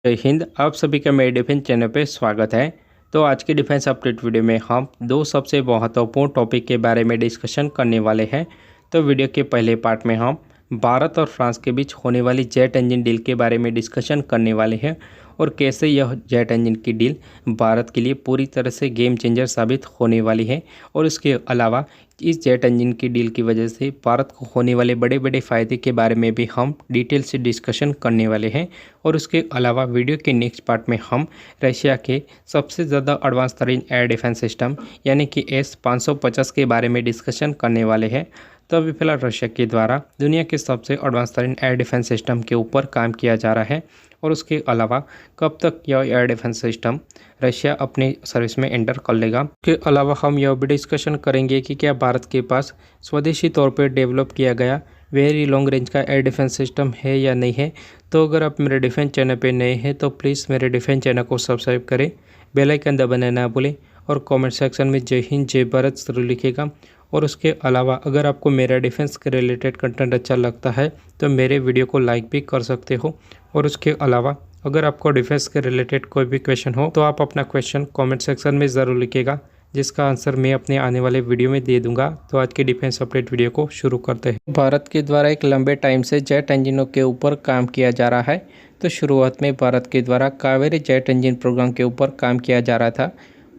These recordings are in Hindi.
जय हिंद। आप सभी का मेरे डिफेंस चैनल पे स्वागत है। तो आज के डिफेंस अपडेट वीडियो में हम दो सबसे महत्वपूर्ण टॉपिक के बारे में डिस्कशन करने वाले हैं। तो वीडियो के पहले पार्ट में हम भारत और फ्रांस के बीच होने वाली जेट इंजन डील के बारे में डिस्कशन करने वाले हैं और कैसे यह जेट इंजन की डील भारत के लिए पूरी तरह से गेम चेंजर साबित होने वाली है। और इसके अलावा इस जेट इंजन की डील की वजह से भारत को होने वाले बड़े बड़े फ़ायदे के बारे में भी हम डिटेल से डिस्कशन करने वाले हैं। और उसके अलावा वीडियो के नेक्स्ट पार्ट में हम रशिया के सबसे ज़्यादा एडवांस तरीन एयर डिफेंस सिस्टम यानी कि S-550 के बारे में डिस्कशन करने वाले हैं। तो अभी फिलहाल रशिया के द्वारा दुनिया के सबसे एडवांस तरीन एयर डिफेंस सिस्टम के ऊपर काम किया जा रहा है। और उसके अलावा कब तक यह एयर डिफेंस सिस्टम रशिया अपनी सर्विस में एंटर कर लेगा। इसके अलावा हम यह भी डिस्कशन करेंगे कि क्या भारत के पास स्वदेशी तौर पर डेवलप किया गया वेरी लॉन्ग रेंज का एयर डिफेंस सिस्टम है या नहीं है। तो अगर आप मेरे डिफेंस चैनल पे नए हैं तो प्लीज़ मेरे डिफेंस चैनल को सब्सक्राइब करें, बेल आइकन दबाना ना भूलें और कमेंट सेक्शन में जय हिंद जय भारत जरूर लिखिएगा। और उसके अलावा अगर आपको मेरा डिफेंस के रिलेटेड कंटेंट अच्छा लगता है तो मेरे वीडियो को लाइक भी कर सकते हो। और उसके अलावा अगर आपको डिफेंस के रिलेटेड कोई भी क्वेश्चन हो तो आप अपना क्वेश्चन कमेंट सेक्शन में ज़रूर लिखिएगा, जिसका आंसर मैं अपने आने वाले वीडियो में दे दूंगा। तो आज के डिफेंस अपडेट वीडियो को शुरू करते हैं। भारत के द्वारा एक लंबे टाइम से जेट इंजनों के ऊपर काम किया जा रहा है। तो शुरुआत में भारत के द्वारा कावेरी जेट इंजन प्रोग्राम के ऊपर काम किया जा रहा था,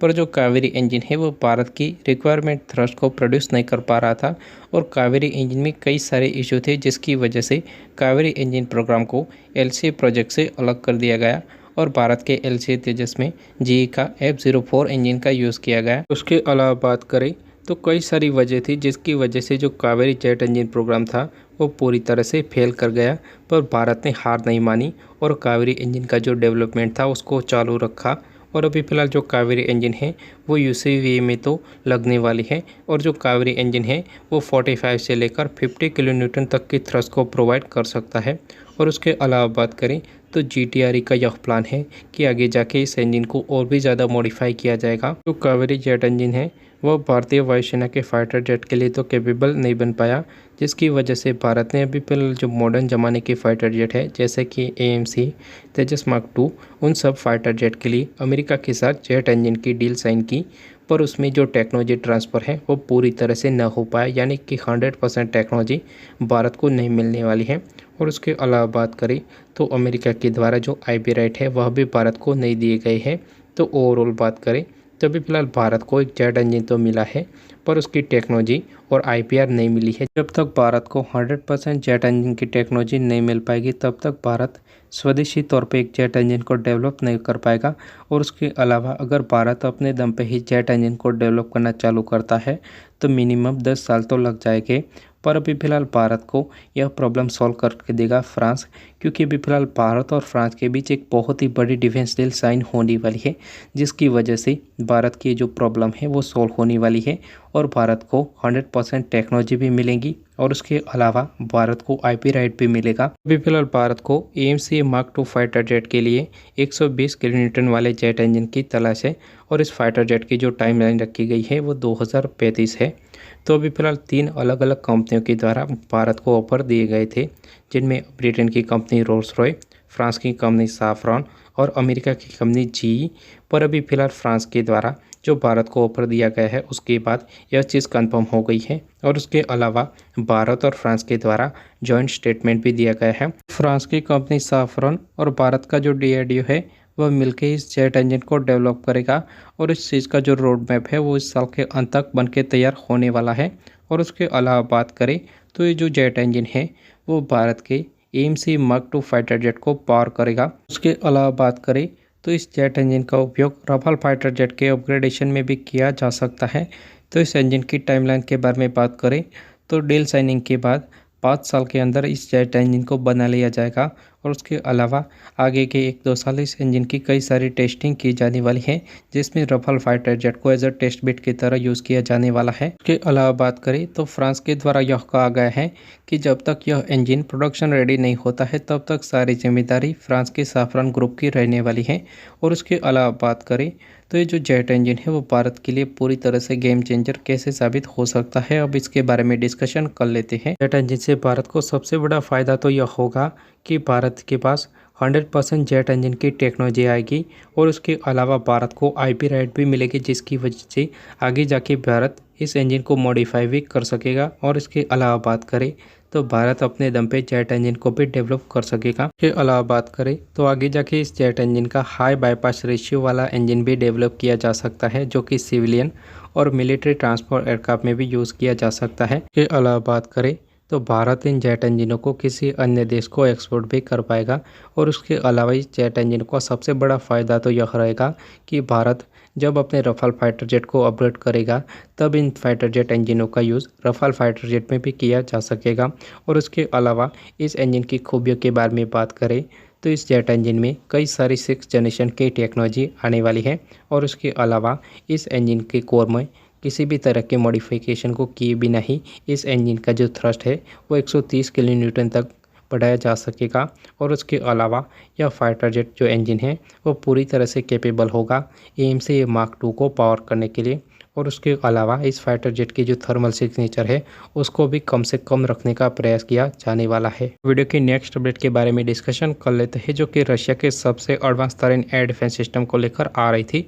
पर जो कावेरी इंजन है वो भारत की रिक्वायरमेंट थ्रस्ट को प्रोड्यूस नहीं कर पा रहा था। और कावेरी इंजन में कई सारे इशू थे, जिसकी वजह से कावेरी इंजन प्रोग्राम को LCA प्रोजेक्ट से अलग कर दिया गया और भारत के LCA तेजस में GE का F-04 इंजन का यूज़ किया गया। उसके अलावा बात करें तो कई सारी वजह थी, जिसकी वजह से जो कावेरी जेट इंजन प्रोग्राम था वो पूरी तरह से फेल कर गया। पर भारत ने हार नहीं मानी और कावेरी इंजन का जो डेवलपमेंट था उसको चालू रखा। और अभी फ़िलहाल जो कावेरी इंजन है वो UCVA में तो लगने वाली है। और जो कावेरी इंजन है वो 45 से लेकर 50 किलो न्यूटन तक की थ्रस्ट को प्रोवाइड कर सकता है। और उसके अलावा बात करें तो GTRE का यह प्लान है कि आगे जाके इस इंजन को और भी ज़्यादा मॉडिफाई किया जाएगा। जो कावेरी जेट इंजन है वह भारतीय वायुसेना के फाइटर जेट के लिए तो कैपेबल नहीं बन पाया, जिसकी वजह से भारत ने अभी फिलहाल जो मॉडर्न ज़माने के फाइटर जेट है जैसे कि AMC तेजस मार्क 2 उन सब फाइटर जेट के लिए अमेरिका के साथ जेट इंजन की डील साइन की। पर उसमें जो टेक्नोलॉजी ट्रांसफ़र है वो पूरी तरह से न हो पाया, यानी कि 100% टेक्नोलॉजी भारत को नहीं मिलने वाली है। और उसके अलावा बात करें तो अमेरिका के द्वारा जो IP राइट है वह भी भारत को नहीं दिए गए हैं। तो ओवरऑल बात करें तो अभी फिलहाल भारत को एक जेट इंजन तो मिला है, पर उसकी टेक्नोलॉजी और IPR नहीं मिली है। जब तक भारत को 100% जेट इंजन की टेक्नोलॉजी नहीं मिल पाएगी तब तक भारत स्वदेशी तौर पे एक जेट इंजन को डेवलप नहीं कर पाएगा। और उसके अलावा अगर भारत अपने दम पे ही जेट इंजन को डेवलप करना चालू करता है तो मिनिमम 10 साल तो लग जाएंगे। पर अभी फ़िलहाल भारत को यह प्रॉब्लम सॉल्व करके देगा फ्रांस, क्योंकि अभी फ़िलहाल भारत और फ्रांस के बीच एक बहुत ही बड़ी डिफेंस डील साइन होने वाली है, जिसकी वजह से भारत की जो प्रॉब्लम है वो सॉल्व होने वाली है और भारत को 100% टेक्नोलॉजी भी मिलेगी और उसके अलावा भारत को IP राइट भी मिलेगा। अभी फिलहाल भारत को AMC मार्क 2 फाइटर जेट के लिए 120 किलो न्यूटन वाले जेट इंजन की तलाश है और इस फाइटर जेट की जो टाइमलाइन रखी गई है वो 2035 है। तो अभी फिलहाल 3 अलग अलग कंपनियों के द्वारा भारत को ऑफर दिए गए थे, जिनमें ब्रिटेन की कंपनी रोल्स रॉय, फ्रांस की कंपनी साफ्रॉन और अमेरिका की कंपनी GE। पर अभी फिलहाल फ्रांस के द्वारा जो भारत को ऑफर दिया गया है उसके बाद यह चीज़ कंफर्म हो गई है। और उसके अलावा भारत और फ्रांस के द्वारा जॉइंट स्टेटमेंट भी दिया गया है। फ्रांस की कंपनी साफ्रॉन और भारत का जो DRDO है वह मिलकर इस जेट इंजन को डेवलप करेगा और इस चीज़ का जो रोड मैप है वो इस साल के अंत तक बन के तैयार होने वाला है। और उसके अलावा बात करें तो ये जो जेट इंजन है वो भारत के AMC मार्क 2 फाइटर जेट को पावर करेगा। उसके अलावा बात करें तो इस जेट इंजन का उपयोग राफेल फाइटर जेट के अपग्रेडेशन में भी किया जा सकता है। तो इस इंजन की टाइमलाइन के बारे में बात करें तो डील साइनिंग के बाद 5 साल के अंदर इस जेट इंजन को बना लिया जाएगा। और उसके अलावा आगे के 1-2 साल इस इंजन की कई सारी टेस्टिंग की जाने वाली है, जिसमें राफेल फाइटर जेट को एज अ टेस्ट बेड की तरह यूज़ किया जाने वाला है। उसके अलावा बात करें तो फ्रांस के द्वारा यह कहा गया है कि जब तक यह इंजन प्रोडक्शन रेडी नहीं होता है तब तक सारी जिम्मेदारी फ्रांस के साफ्रॉन ग्रुप की रहने वाली है। और उसके अलावा बात करें तो ये जो जेट इंजन है वो भारत के लिए पूरी तरह से गेम चेंजर कैसे साबित हो सकता है, अब इसके बारे में डिस्कशन कर लेते हैं। जेट इंजन से भारत को सबसे बड़ा फ़ायदा तो यह होगा कि भारत के पास 100% जेट इंजन की टेक्नोलॉजी आएगी और उसके अलावा भारत को IP राइट भी मिलेगी, जिसकी वजह से आगे जाके भारत इस इंजन को मॉडिफाई भी कर सकेगा। और इसके अलावा बात करें तो भारत अपने दम पे जेट इंजन को भी डेवलप कर सकेगा। इसके अलावा बात करें तो आगे जाके इस जेट इंजन का हाई बाईपास रेशियो वाला इंजन भी डेवलप किया जा सकता है, जो कि सिविलियन और मिलिट्री ट्रांसपोर्ट एयरक्राफ्ट में भी यूज़ किया जा सकता है। इसके अलावा बात करें तो भारत इन जेट इंजनों को किसी अन्य देश को एक्सपोर्ट भी कर पाएगा। और उसके अलावा इस जेट इंजन का सबसे बड़ा फ़ायदा तो यह रहेगा कि भारत जब अपने रफाल फाइटर जेट को अपग्रेड करेगा तब इन फाइटर जेट इंजनों का यूज़ रफाल फाइटर जेट में भी किया जा सकेगा। और उसके अलावा इस इंजन की खूबियों के बारे में बात करें तो इस जेट इंजन में कई सारी 6th जनरेशन की टेक्नोलॉजी आने वाली है। और उसके अलावा इस इंजन के कोर में किसी भी तरह के मॉडिफिकेशन को किए बिना ही इस इंजन का जो थ्रस्ट है वो 130 किलो न्यूटन तक बढ़ाया जा सकेगा। और उसके अलावा यह फाइटर जेट जो इंजन है वो पूरी तरह से कैपेबल होगा AMC Mark II को पावर करने के लिए। और उसके अलावा इस फाइटर जेट की जो थर्मल सिग्नेचर है उसको भी कम से कम रखने का प्रयास किया जाने वाला है। वीडियो की नेक्स्ट अपडेट के बारे में डिस्कशन कर लेते हैं, जो कि रशिया के सबसे एडवांस तरीन एयर डिफेंस सिस्टम को लेकर आ रही थी।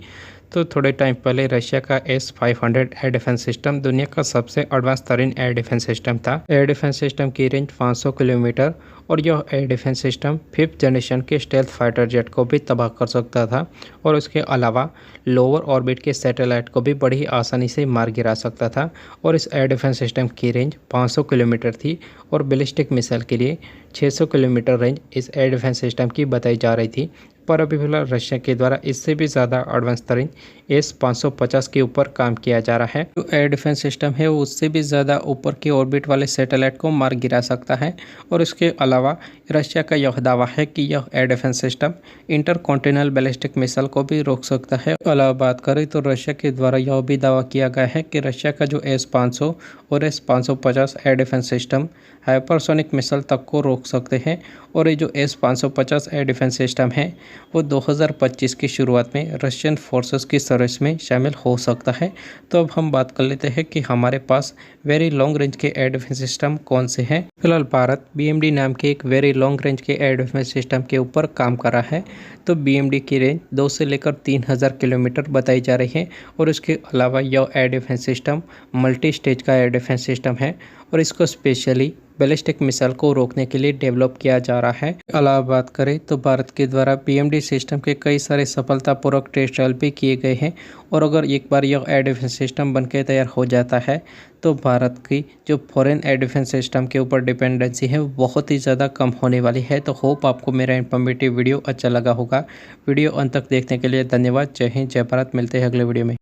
तो थोड़े टाइम पहले रशिया का S-500 एयर डिफेंस सिस्टम दुनिया का सबसे एडवांस तरीन एयर डिफेंस सिस्टम था। एयर डिफेंस सिस्टम की रेंज 500 किलोमीटर और यह air defence system 5th generation के स्टेल्थ फाइटर जेट को भी तबाह कर सकता था। और उसके अलावा लोअर ऑर्बिट के सैटेलाइट को भी बड़ी आसानी से मार गिरा सकता था। और इस एयर डिफेंस सिस्टम की रेंज 500 किलोमीटर थी और बैलिस्टिक मिसाइल के लिए 600 किलोमीटर रेंज इस एयर डिफेंस सिस्टम की बताई जा रही थी। पर अभी फिलहाल रशिया के द्वारा इससे भी ज़्यादा एडवांस तरीन S-550 के ऊपर काम किया जा रहा है। जो एयर डिफेंस सिस्टम है वो उससे भी ज़्यादा ऊपर के ऑर्बिट वाले सैटेलाइट को मार गिरा सकता है। और इसके अलावा रशिया का यह दावा है कि यह air defence system intercontinental ballistic missile को भी रोक सकता है। अलावा बात करें तो रशिया के द्वारा यह भी दावा किया गया है कि रशिया का जो S-500 और S-550 air defence system hypersonic missile तक को रोक सकते हैं। और ये जो S-550 एयर डिफेंस सिस्टम है वो 2025 की शुरुआत में रशियन फोर्सेस की सर्विस में शामिल हो सकता है। तो अब हम बात कर लेते हैं कि हमारे पास वेरी लॉन्ग रेंज के एयर डिफेंस सिस्टम कौन से हैं। फिलहाल भारत BMD नाम के एक वेरी लॉन्ग रेंज के एयर डिफेंस सिस्टम के ऊपर काम कर रहा है। तो BMD की रेंज 2 से लेकर 3000 किलोमीटर बताई जा रही है। और इसके अलावा यह air defence system multi stage का एयर डिफेंस सिस्टम है और इसको स्पेशली बैलिस्टिक मिसाइल को रोकने के लिए डेवलप किया जा रहा है। अलावा बात करें तो भारत के द्वारा BMD सिस्टम के कई सारे सफलतापूर्वक टेस्ट ट्रायल भी किए गए हैं। और अगर एक बार यह एयर डिफेंस सिस्टम बनकर तैयार हो जाता है तो भारत की जो फॉरेन एयर डिफेंस सिस्टम के ऊपर डिपेंडेंसी है वो बहुत ही ज़्यादा कम होने वाली है। तो होप आपको मेरा इन्फॉर्मेटिव वीडियो अच्छा लगा होगा। वीडियो अंत तक देखने के लिए धन्यवाद। जय हिंद, जय भारत। मिलते हैं अगले वीडियो में।